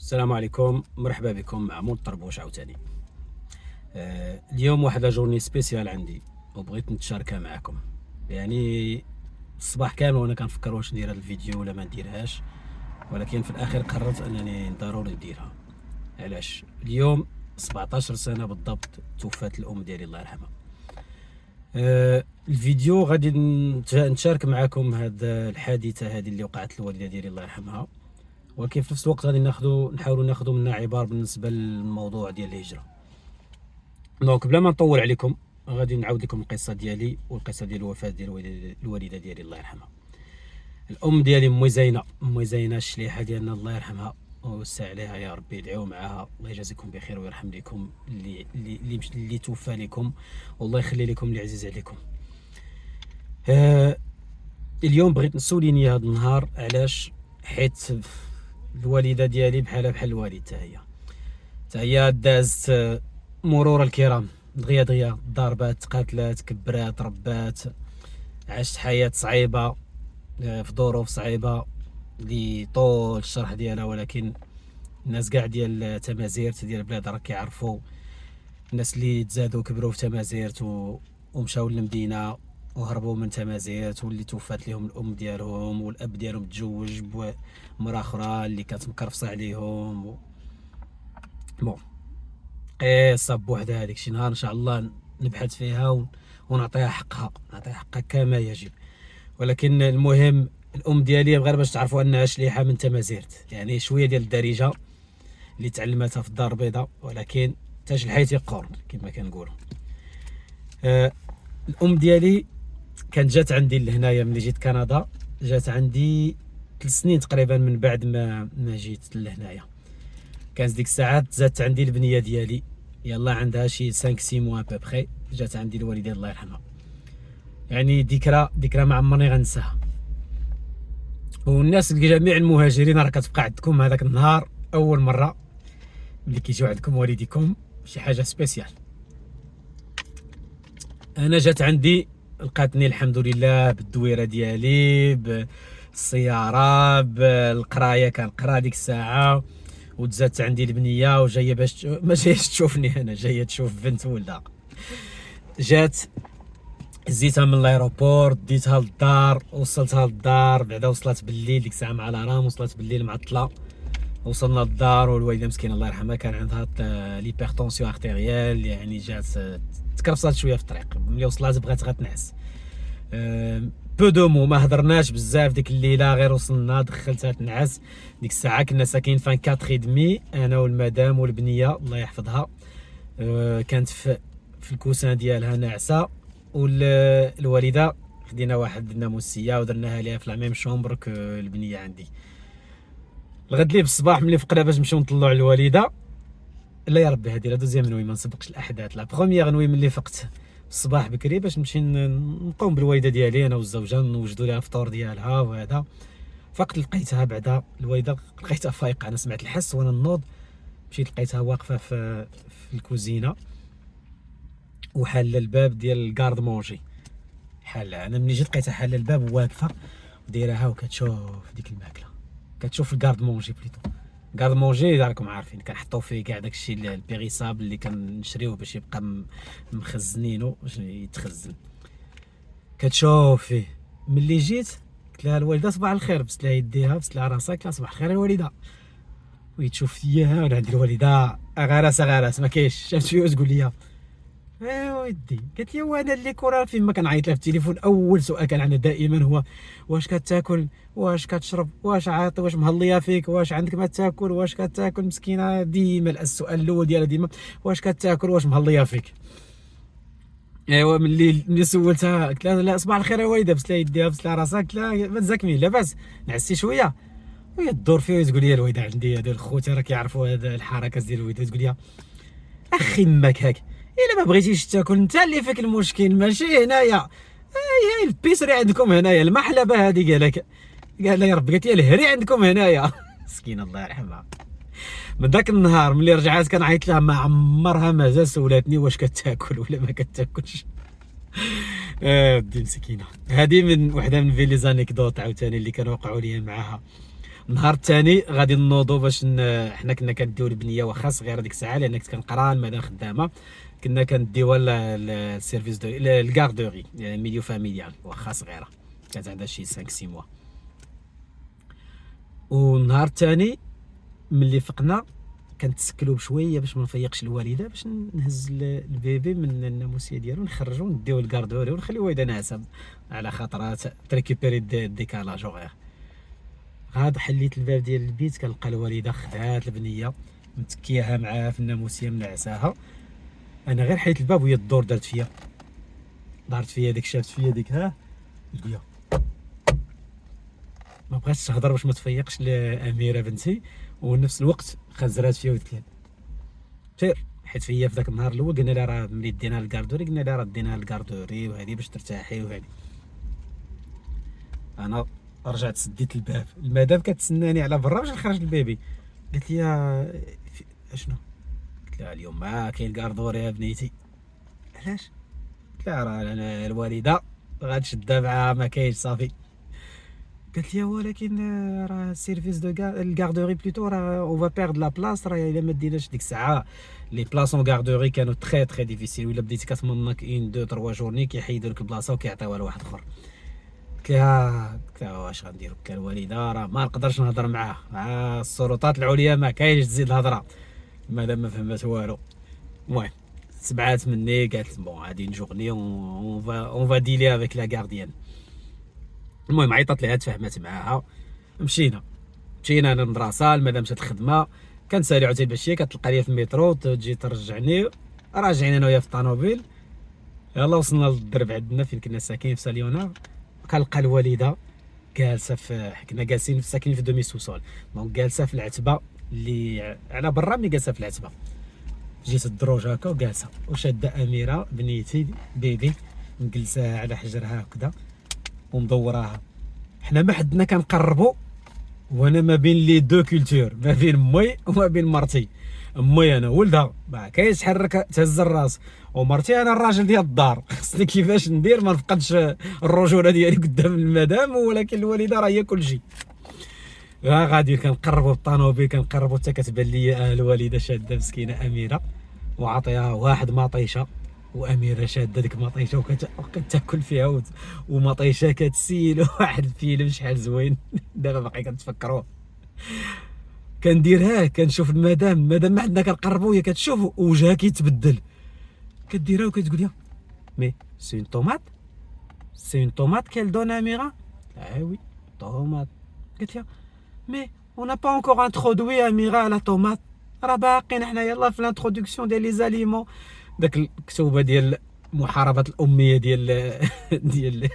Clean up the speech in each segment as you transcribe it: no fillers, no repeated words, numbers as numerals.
السلام عليكم، مرحبا بكم مع مول الطربوش عاوتاني. اليوم واحد جورني سبيسيال عندي وبغيت نتشاركها معكم. يعني الصباح كامل وانا كنفكر واش ندير هذا الفيديو ولا ما نديرهاش، ولكن في الاخير قررت انني ضروري نديرها. علاش؟ اليوم 17 سنه بالضبط توفات الام ديالي الله يرحمها. الفيديو غادي نشارك معكم هاد الحادثه هذه اللي وقعت للوالده ديالي الله يرحمها، ولكن في نفس الوقت غادي نحاولوا ناخذوا منها عبار بالنسبه للموضوع ديال الهجره. دونك بلا ما نطول عليكم غادي نعاود لكم القصه ديالي والقصه ديال الوفاه ديال الوالده ديالي الله يرحمها. الام ديالي امي زينه الشليحه ديالنا الله يرحمها ويوسع عليها يا ربي. ادعيو معاها الله يجازيكم بخير ويرحم لكم اللي توفى لكم، والله يخلي لكم اللي عزيز عليكم. اليوم بغيت نسوليني هذا النهار علاش، حيت الوالده ديالي بحال الوالد حتى هي دازت مرور الكرام، دغيا ضربات، قاتلات، كبرات، ربات، عاشت حياه صعيبه في ظروف صعيبه اللي طول الشرح ديالها، ولكن الناس كاع ديال تمازيرت ديال البلاد راه كيعرفوا. الناس اللي تزادوا كبروا في تمازيرت ومشاو للمدينه وهربوا من تمازيرت، واللي توفات لهم الام ديالهم والاب ديالهم تزوج بمراه اخرى اللي كانت مكرفصه عليهم بون قصه بوحدها. هذيك شي نهار ان شاء الله نبحث فيها ونعطيها حقها كما يجب. ولكن المهم الام ديالي غير باش تعرفوا انها شليحه من تمازيرت، يعني شويه ديال الدارجه اللي تعلمتها في الدار البيضاء، ولكن تاج الحيط يقورن كما كنقولوا. الام ديالي كانت جات عندي لهنايا ملي جيت كندا، جات عندي 3 سنين تقريبا من بعد ما جيت لهنايا. كانت ديك الساعات زادت عندي البنيه ديالي، يلا عندها شي 5 6 موا ببخي، جات عندي الوالده الله يرحمها. يعني ذكرى ما عمرني غنساها. والناس جميع المهاجرين راه كتبقى عندكم هذاك النهار اول مره ملي كيجيو عندكم والديكم شي حاجه سبيسيال. انا جات عندي لقاتني الحمد لله بالدويره ديالي، بالسياره، بالقرايه، كنقرا ديك الساعه، وتزادت عندي البنيه وجايه باش ما جايش تشوفني، انا جايه تشوف بنت ولدها. جات زيتها من الايروبور، ديتها للدار، وصلتها للدار، بعدا وصلت بالليل ديك الساعه مع الرام، وصلت بالليل معطله. وصلنا للدار والوالده مسكينه الله يرحمها كان عندها ليبرتونسيون ارتيريال، يعني جات تكرفصات شويه في الطريق. ملي وصلت بغات غتنعس. بو دو مو ما هضرناش بزاف ديك الليله، غير وصلنا دخلتها تنعس. ديك الساعه كنا ساكنين في 4 دمي انا والمدام والبنيه الله يحفظها. كانت في الكوسان ديالها ناعسه، والوالده خدينا واحد الناموسيه ودرناها ليها في لا ميم شومبر كو البنيه عندي. الغد لي بالصباح ملي فقنا باش نمشيو نطلعوا على الوالده، لا يا ربي هذه لا دوزيام نوي ما نسبقش الاحداث. لا بروميير نوي ملي فقت الصباح بكري باش نمشي نقوم بالوالده ديالي انا والزوجه، نوجدوا لها الفطور ديالها وهذا. فقت لقيتها بعدا الوالده لقيتها فايقه، انا سمعت الحس وانا نوض، مشيت لقيتها واقفه في الكوزينه وحاله الباب ديال الكارد مونجي. حاله انا ملي جيت لقيتها حاله الباب واقفه ودايرها وكتشوف ديك الماكله، كتشوف الكارد مونجي بليتو. كارد مونجي راكم عارفين كنحطوا فيه كاع داكشي البيغيسابل اللي كنشريوه باش يبقى مخزنينه باش يتخزن. كتشوف فيه. ملي جيت قلت لها الوالده صباح الخير، بست لها يديها بست لها راسها، قلت لها صباح الخير الوالده. ويتشوف فيا وانا عند الوالده غراس ما كاينش، شافت فيا وتقول لي ايوا ودي. قالت لي وانا اللي كره فين ما كنعيط لها في التليفون اول سؤال كان عندنا دائما هو واش كتاكل، واش كتشرب، واش عاطي، واش مهليه فيك، واش عندك ما تاكل، واش كتاكل. مسكينه ديما السؤال الاول ديالها ديما واش كتاكل، واش مهليه فيك. ايوا ملي سولتها قلت لها لا صباح الخير يا والده، بس لها يديها بس لها راسها، قلت لها ما تزاكمي لاباس نعسي شويه. وهي تدور فيا وتقول لي الوالده عندي هذول خوتي راه كيعرفوا هذا الحركات ديال الوالده، تقول لي اخي ماك هاك الا ما بغيتيش تاكل انت اللي فيك المشكل ماشي هنايا. هي البيسري عندكم هنايا، المحلبه هذه قال لها يا ربي، قالت لي الهري عندكم هنايا. مسكينه الله يرحمها. من ذاك النهار ملي رجعت كنعيط لها ما عمرها ما سولاتني واش كتاكل ولا ما كتاكلش. ودي مسكينه. هذه من وحده من لي زانيكدوت عاوتاني اللي كانوا وقعوا لي معاها. النهار الثاني غادي نوضوا باش حنا كنا كنديو البنيه واخا صغيره ديك الساعه لان كنت كنقرا المدام خدامه، كنا كنديوها للسيرفيس دو الكاردوري يعني ميليو فاميليال واخا صغيره كانت عندها شي 5 6 موا. والنهار الثاني ملي فقنا كنتسكلوا بشويه باش ما نفيقش الوالده، باش نهز البيبي من الناموسيه ديالو نخرجو نديو الكاردوري ونخليو ويدا ناعسه على خاطرات تريكوبيري ديكالاج اوغير. غاد حليت الباب ديال البيت كنلقى الوالده خدات البنيه متكياها معاها في الناموسيه منعساها. انا غير حيت الباب وهي الدور دارت فيا ديك شافت فيا ديك ها القيا، ما بغاتش تهضر باش ما تفيقش لاميره بنتي، ونفس الوقت خزرات فيا وقلت لها سير حيت فيا في ذاك النهار الاول قلنا لها راه ملي دينا الكاردوري قلنا لها راه دينا الكاردوري وهذه باش ترتاحي وهذه. انا رجعت سديت الباب، المدام كتسناني على برا باش نخرج البيبي، قالت لي اشنو؟ قلت لها اليوم ما كاين كاردوري يا بنيتي. علاش؟ قلت لها راه انا الوالده غتشدها معاها ما كاينش صافي. قالت لي ولكن راه سيرفيس دو الكاردوري بلوتو راه اون فا بيرد لا بلاص، راه الا ما ديناش ديك الساعه لي بلاصون كاردوري كانوا تري ديفيسيل، ولا بديتي كتمنك 1 2 3 جورني كيحيدوا لك البلاصه وكيعطيوها لواحد اخر. قلت لها واش غنديروا؟ قلت لها الوالده راه ما نقدرش نهضر معاه مع السلطات العليا، ما كاينش تزيد الهضره مادام ما فهمت والو. المهم سمعات مني قالت بون غادي نجوغني اون فا ديلي افيك لا غارديان. المهم عيطت ليها تفاهمات معاها، مشينا انا للمدرسه، المدام مشات الخدمه، كنسالي عتيبه شي كتلقى ليا في المترو تجي ترجعني، راجعين انا ويا في الطوموبيل. يلا وصلنا للدرب عندنا فين كنا ساكنين في ساليونا، كنلقى الوالده جالسه كنا جالسين ساكنين في دومي سوسول، دونك جالسه في العتبه اللي على برا، ملي جالسه في العتبه جيت الدروج هكا وجالسه وشاده اميره بنيتي بيبي مجلساها على حجرها هكذا ومدوراها. حنا ما حدنا كنقربوا، وانا ما بين لي دو كولتور، ما بين امي وما بين مرتي. امي انا ولدها ما كاينش حرك تهز الراس، ومرتي انا الراجل ديال الدار خصني كيفاش ندير ما نفقدش الرجوله ديالي قدام المدام، ولكن الوالده راه هي كلشي. غادي كنقربوا بالطانوبيل كنقربوا حتى كتبان لي الوالده شاده مسكينه اميره وعطيها واحد مطيشه، واميره شاده ديك مطيشه وكتاكل فيها ومطيشه كتسيل واحد الفيلم شحال زوين دابا باقي كنتفكروه. كنديرها كنشوف المدام ما عندنا كنقربوا هي كتشوف وجهها كيتبدل، كديرها وكتقول لي مي سي اون طوماط، سي اون طوماط كيل دون اميره. وي طوماط. قلت لها مي اون n'a pas encore introduit اميره على طوماط، راه باقيين حنا يلاه في لانتروداكسيون ديال لي زاليمون. داك الكتوبه ديال محاربه الاميه ديال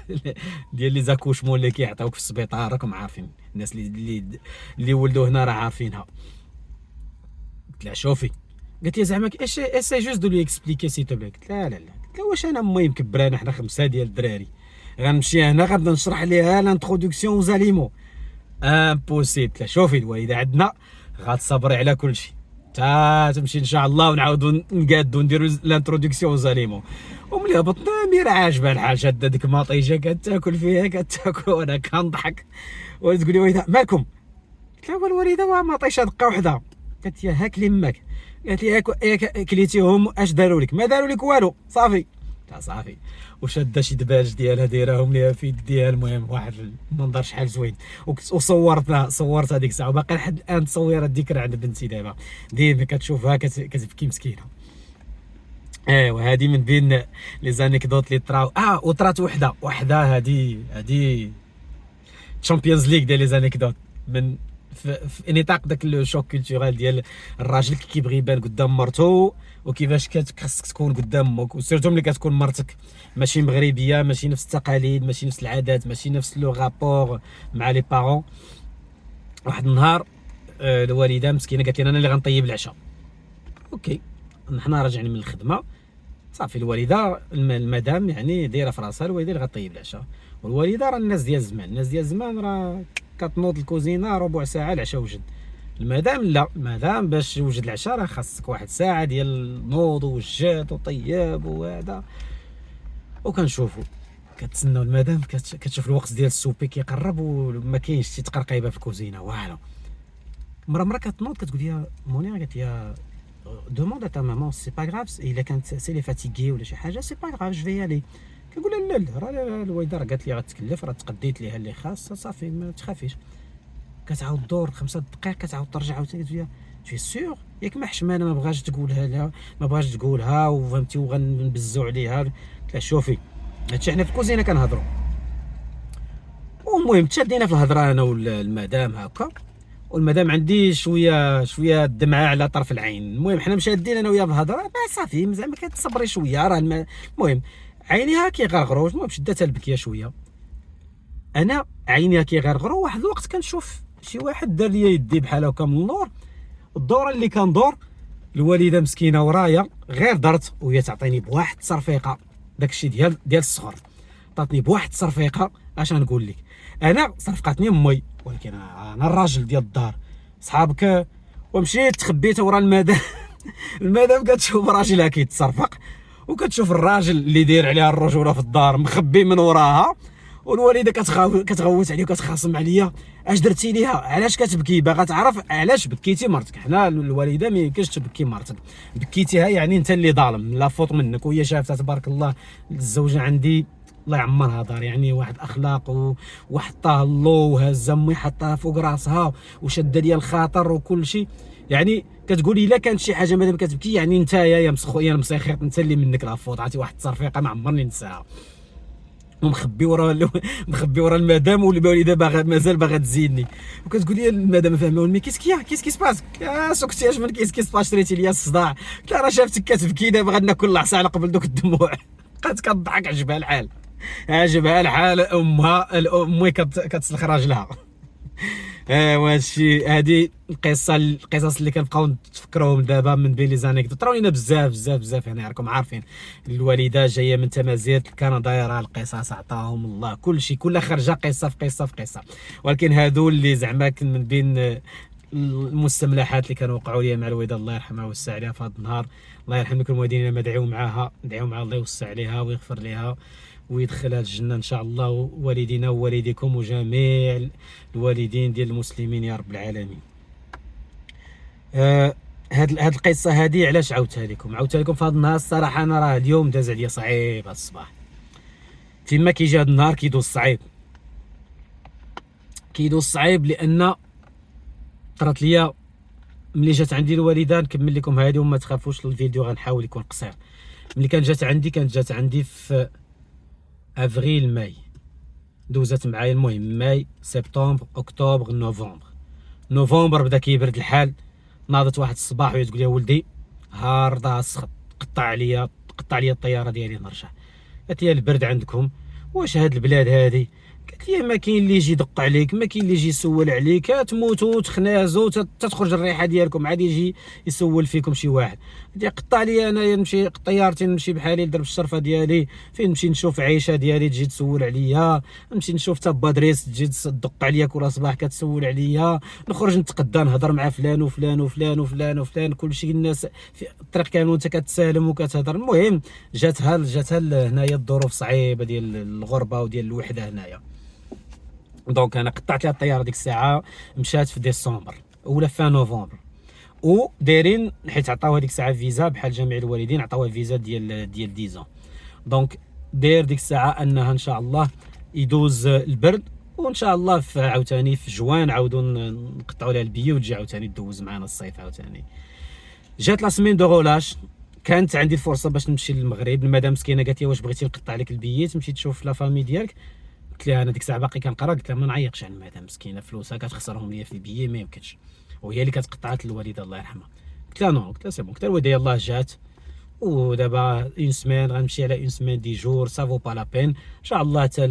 لي زاكوشمون اللي كيعطيوك في السبيطار، راكم عارفين الناس اللي ولدوا هنا راه عارفينها. قلت لها شوفي، قالت لي زعما اسي جوست دو لي اكسبليكي سي تو بلي. قلت لها لا قلت لها واش انا امي مكبرانا حنا 5 ديال الدراري غنمشي هنا غنبدا نشرح ليها لانتروداكسيون زاليمون امبوسيبل. قلت لها شوفي الوالده عندنا غتصبري على كل شيء تا تمشي ان شاء الله ونعاودوا نقادوا نديروا لانتروداكسيون زاليمون. وملي هبطنا اميره عاجبها الحال شاده ديك ماطيشه كتاكل فيها كتاكل وانا كنضحك وتقول لي والده مالكم؟ قلت لها الوالده ماطيشه دقه وحده. قالت لي هاك لماك، قالت لي ياك كليتيهم اش داروا لك؟ ما داروا لك والو صافي. صافي وشاده شي دباج ديالها دايراهم ليها في يديها. المهم واحد المنظر شحال زوين، صورتها ديك الساعه وباقي لحد الان تصويرات الذكرى عند بنتي دابا ديما كتشوفها كتبكي مسكينه. ايوا هذه من بين لي زانيكدوت اللي طراو. وطرات وحده هذه تشامبيونز ليغ ديال لي زانيكدوت من في نطاق داك لو شوك كولتورال ديال الراجل كيبغي يبان قدام مرتو وكيفاش خاصك تكون قدام امك، وسيرتو ملي كتكون مرتك ماشي مغربيه، ماشي نفس التقاليد، ماشي نفس العادات، ماشي نفس لو رابور مع لي بارون. واحد النهار الوالده مسكينه قالت لي انا اللي غنطيب العشاء. اوكي حنا راجعين من الخدمه صافي، الوالده المدام يعني دايره في راسها الوالده اللي غطيب العشاء، والوالده راه الناس ديال الزمان راه كتنوض الكوزينه ربع ساعه العشاء وجد. المدام لا، المدام باش يوجد العشاء راه خاصك واحد ساعه ديال النوض وجات وطياب وهذا. وكنشوفوا كتسناو المدام كتشوف الوقت ديال السوبي كيقرب وما كاينش شي تقرقيبه في الكوزينه والو. مرة كتنوض كتقول لي مونيا، قالت لي دوموند ا تا مامون سي با غراف الا كانت سي لي فاتيغي ولا شي حاجه سي با غراف جو في الي. كنقول لها لا راه الوالده راه قالت لي غتكلف، راه تقديت ليها اللي خاص صافي ما تخافيش. كتعاود دور 5 دقائق كتعاود ترجع عاوتاني تقول لي تو سيغ ياك ما حشمانه ما بغاش تقولها لها، ما بغاش تقولها وفهمتي وغنبزو عليها. قلت لها شوفي هادشي حنا في الكوزينه كنهضروا، والمهم تشادينا في الهضره انا والمدام هكا، والمدام عندي شويه الدمعه على طرف العين. المهم حنا مشادين انا وياها في الهضره صافي زعما كتصبري شويه راه المهم عينيها كيغرغروا. المهم شداتها البكيه شويه، انا عينيها كيغرغروا. واحد الوقت كنشوف شي واحد دار ليا يدي بحال هكا من اللور، الدوره اللي كندور الوالده مسكينه ورايا غير درت وهي تعطيني بواحد التصرفيقه. داكشي ديال الصغر، عطاتني بواحد التصرفيقه. اش غنقول لك، انا صرفقتني امي ولكن انا الراجل ديال الدار صحابك، ومشيت تخبيت ورا المدام. المدام كتشوف راجلها كيتصرفق، وكتشوف الراجل اللي داير عليها الرجوله في الدار مخبي من وراها، والوالده كتغوت عليه وكتخاصم عليا. اش درتي ليها؟ علاش كتبكي؟ باغا تعرف علاش بكيتي مرتك. حنا الوالده ما يمكنش تبكي مرتك، بكيتيها يعني انت اللي ظالم، لا فوت منك. وهي شافتها تبارك الله الزوجه عندي الله يعمرها دار، يعني واحد الاخلاق وحطها اللو وهزه امي حطها فوق راسها وشد ليا الخاطر وكل شيء. يعني كتقولي الا كانت شي حاجه مادام كتبكي يعني انت يا مسخو يا مسيخيط انت اللي منك لا فوت. عرفتي واحد التصرفيقه ما عمرني ننساها، ومخبي ورا المدام والوالده باغا مازال باغا تزيدني. وكتقول لي المدام فاهمه مي كيس سباس سكتي اش من كيس باس شريتي ليا الصداع. قلت لها راه شافتك كتبكي دابا غادي ناكل العصا على قبل دوك الدموع. بقات كتضحك عجبها الحال امها امي كتسلخ راجلها. وهادشي هادي القصص اللي كنبقاو نتفكروهم دابا من بين لي زانيكدوت. طراو لينا بزاف هنا راكم عارفين. الوالده جايه من تمازيغ كندا، راه القصص عطاهم الله كلشي، كل خرجه قصه في قصه. ولكن هادو اللي زعما من بين المستملحات اللي كانوا وقعوا لي مع الوالده الله يرحمها ويوسع عليها في هذا النهار. الله يرحم لكم الوالدين، ما دعيو معاها، دعيو مع الله يوسع عليها ويغفر لها ويدخلها الجنه ان شاء الله، والدينا ووالديكم وجميع الوالدين ديال المسلمين يا رب العالمين. هاد القصه هادي علاش عاودتها لكم في هذا النهار؟ الصراحه انا راه اليوم داز عليا صعيب هذا الصباح. فيما كيجي هذا النهار كيدوز صعيب لان طرات ليا ملي جات عندي الوالده. نكمل لكم هذه وما تخافوش الفيديو غنحاول يكون قصير. ملي كانت جات عندي في افريل ماي، دوزت معايا المهم ماي سبتمبر اكتوبر نوفمبر بدا كيبرد الحال. ناضت واحد الصباح وهي تقول لي ولدي هارده السخط، قطع عليا الطياره ديالي نرجع. قالت لي البرد عندكم واش هاد البلاد هادي؟ قالت لي ما كاين اللي يجي يدق عليك، ما كاين اللي يجي يسول عليك، تموتوا تخنازوا تخرج الريحه ديالكم عاد يجي يسول فيكم شي واحد. قلت قطع لي انايا نمشي طيارتي نمشي بحالي نضرب الشرفه ديالي فين نمشي نشوف عيشه ديالي تجي تسول عليا، نمشي نشوف تا بادريس تجي تدق عليا كل صباح كتسول عليا، نخرج نتقدى نهضر مع فلان وفلان كلشي الناس في الطريق كانوا انت كتسالم وكتهضر. المهم جاتها هنايا الظروف صعيبه ديال الغربه وديال الوحده هنايا. دونك انا قطعت لها الطياره ديك الساعه، مشات في ديسمبر ولا في نوفمبر، ودايرين حيت عطاوها ديك الساعه فيزا بحال جميع الوالدين عطاوها فيزا ديال 10 دونك داير ديك الساعه انها ان شاء الله يدوز البرد، وان شاء الله في عاوتاني في جوان عاودوا نقطعوا لها البيه وتجي عاوتاني تدوز معنا الصيف عاوتاني. جات لا سمين دو غولاش، كانت عندي الفرصه باش نمشي للمغرب. المدام مسكينه قالت لي واش بغيتي نقطع لك البيه تمشي تشوف لا فامي ديالك؟ قلت لها انا ديك الساعه باقي كنقرا، قلت لها ما نعيقش على المدام مسكينه فلوسها كتخسرهم ليا في البيه ما يمكنش، وهي اللي كتقطعت الوالده الله يرحمها. قلت لها نو، قلت لها سي بون، قلت لها الوالده يلاه جات ودابا اون سيمين غنمشي على اون سيمين دي جور سافو با لا بين ان شاء الله حتى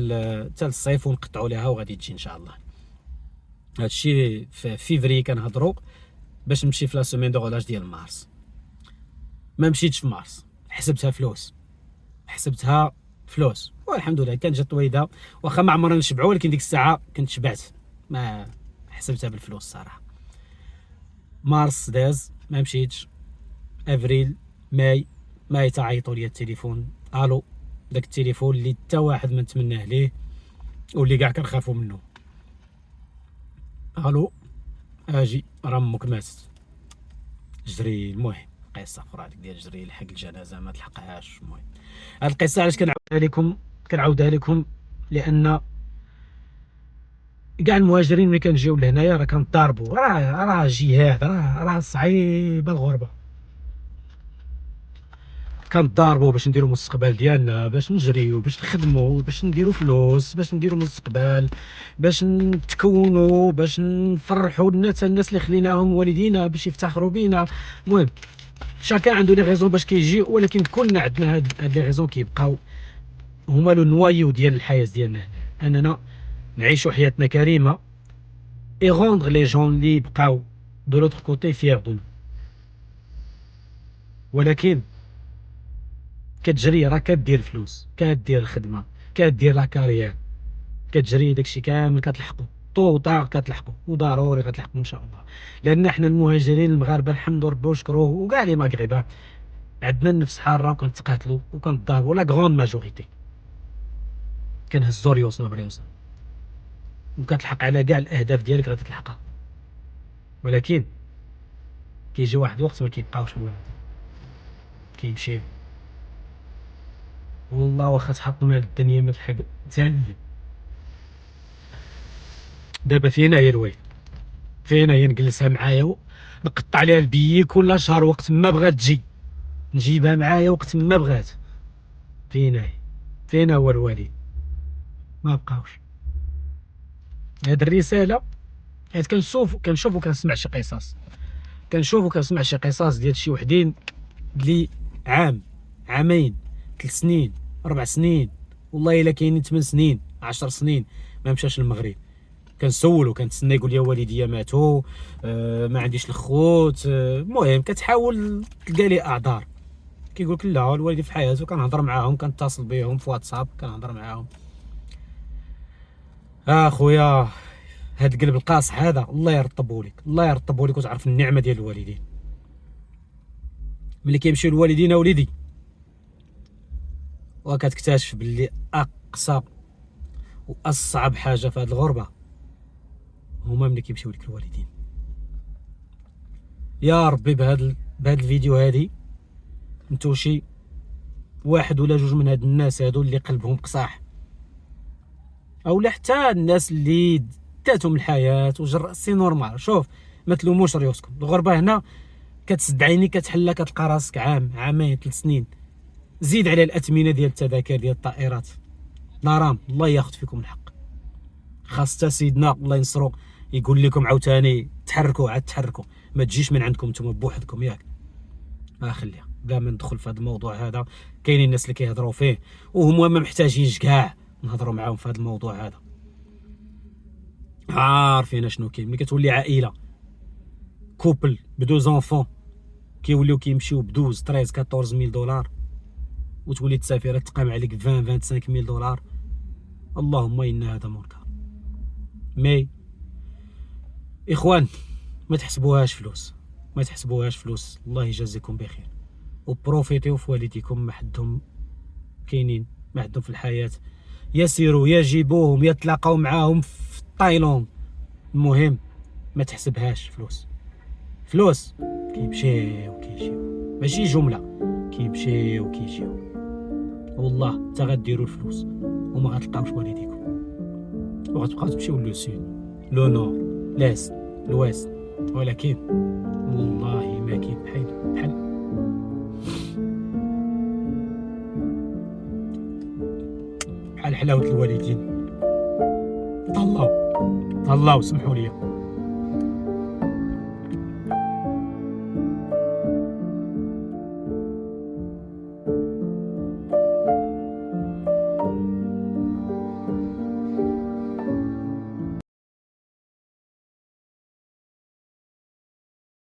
الصيف ونقطعوا لها وغادي تجي ان شاء الله. هادشي في فيفري كنهضروا باش نمشي في لا سيمين دو غولاج ديال مارس. ما مشيتش في مارس، حسبتها فلوس والحمد لله. كانت جات الوالده واخا ما عمرنا نشبعوا، ولكن ديك الساعه كنت شبعت، ما حسبتها بالفلوس الصراحه. مارس داز ما مشيتش، افريل ماي تعيطوا لي التليفون الو داك التليفون اللي حتى واحد ما نتمناه ليه واللي كاع كنخافوا منه. الو اجي راه امك ماتت، جري. المهم قصه اخرى هذيك ديال جري لحق الجنازه ما تلحقهاش. المهم هاد القصه علاش كنعاودها لكم لان كاع المهاجرين ملي كنجيو لهنايا راه كنضاربوا، راه جهاد، راه صعيبه الغربه. كنضاربوا باش نديروا المستقبل ديالنا، باش نجريو، باش نخدموا، باش نديروا فلوس، باش نديروا مستقبل، باش نتكونوا، باش نفرحوا الناس اللي خليناهم والدينا باش يفتخروا بينا. المهم شاكان عنده لي غيزون باش كيجي، ولكن كلنا عندنا هاد لي غيزون كيبقاو هما لو نوايو ديال الحياه ديالنا هنا، اننا نعيشوا حياتنا كريمه اي روندر لي جون اللي بقاو دو لوتر كوتي فيغ دو. ولكن كتجري راه كدير فلوس، كدير الخدمه، كدير لا كارير، كتجري داكشي كامل كتلحقو طو طاق كتلحقو، وضروري غتلحقو ان شاء الله. لان حنا المهاجرين المغاربه الحمد ربي وشكروه وكاع لي مغربه عندنا النفس حاره وكنتقاتلوا وكنضاربوا. لا غرون ماجوريتي كنهزو ريوسنا بريوسنا وكتلحق على كاع الاهداف ديالك غادي تلحقها. ولكن كيجي واحد الوقت ما كيبقاوش هو كيمشي. والله واخا تحطنا الدنيا ما تحق ثاني. دابا فينا هي الويل، فينا هي نجلسها معايا نقطع عليها البيي كل شهر وقت ما بغات تجي، نجيبها معايا وقت ما بغات. فينا هي، فينا هو الوالد. ما بقاوش. هاد الرساله حيت كنشوف وكنسمع شي قصص، كنشوف وكنسمع شي قصص ديال شي وحدين اللي عام، عامين، 3 سنين، 4 سنين، والله الا كاينين 8 سنين، 10 سنين ما مشاش للمغرب. كنسولو كنتسنى يقول لي والديا ماتوا، ما عنديش الخوت. المهم كتحاول تلقى لي اعذار. كيقول لك لا الوالدين في حياته، كنهضر معاهم، كنتصل بهم في واتساب، كنهضر معاهم. خويا هاد القلب القاصح هذا الله يرطبو لك، الله يرطبو لك وتعرف النعمه ديال الوالدين. ملي كيمشيو الوالدين وليدي وكتكتشف باللي اقصى واصعب حاجه في هاد الغربه هما ملي كيمشيو لك الوالدين. يا ربي بهاد الفيديو هادي انتو شي واحد ولا جوج من هاد الناس هادو اللي قلبهم قصاح، اولا حتى الناس اللي داتهم الحياه سي نورمال. شوف ما تلوموش ريوسكم، الغربه هنا كتسد عينيك كتحلها كتلقى راسك عام، عامين، 3 سنين. زيد على الاثمنه ديال التذاكر ديال الطائرات، نارام الله ياخذ فيكم الحق. خاص حتى سيدنا الله ينصرو يقول لكم عاوتاني تحركوا، عاد تحركوا، ما تجيش من عندكم نتوما بوحدكم ياك. خليها بلا ما ندخل في هذا الموضوع هذا. كاينين الناس اللي كيهضروا فيه وهما ما محتاجينش كاع نهضروا معاهم في هذا الموضوع هذا. عارفين شنو كاين ملي كتولي عائله كوبل بدو زونفون كيوليو كيمشيو بدوز 13 14 ميل دولار، وتولي تسافر تقام عليك 20 25 ميل دولار. اللهم ان هذا منكر. مي اخوان ما تحسبوهاش فلوس، ما تحسبوهاش فلوس. الله يجازيكم بخير وبروفيتيو في والديكم، ما حدهم كاينين، ما حدهم في الحياه. يسيروا يجيبوهم يتلاقاو معاهم في تايلاند. المهم ما تحسبهاش فلوس. فلوس كيمشيو كيجيو، ماشي جمله، كيمشيو كيجيو. والله حتى غديروا الفلوس وما غتلقاوش والديكم، وغتبقاو تمشيو لو سود لو نور لاست لويست. ولكن والله ما كاين بحال حلاوه الوالدين. طلعوا سمحوا لي.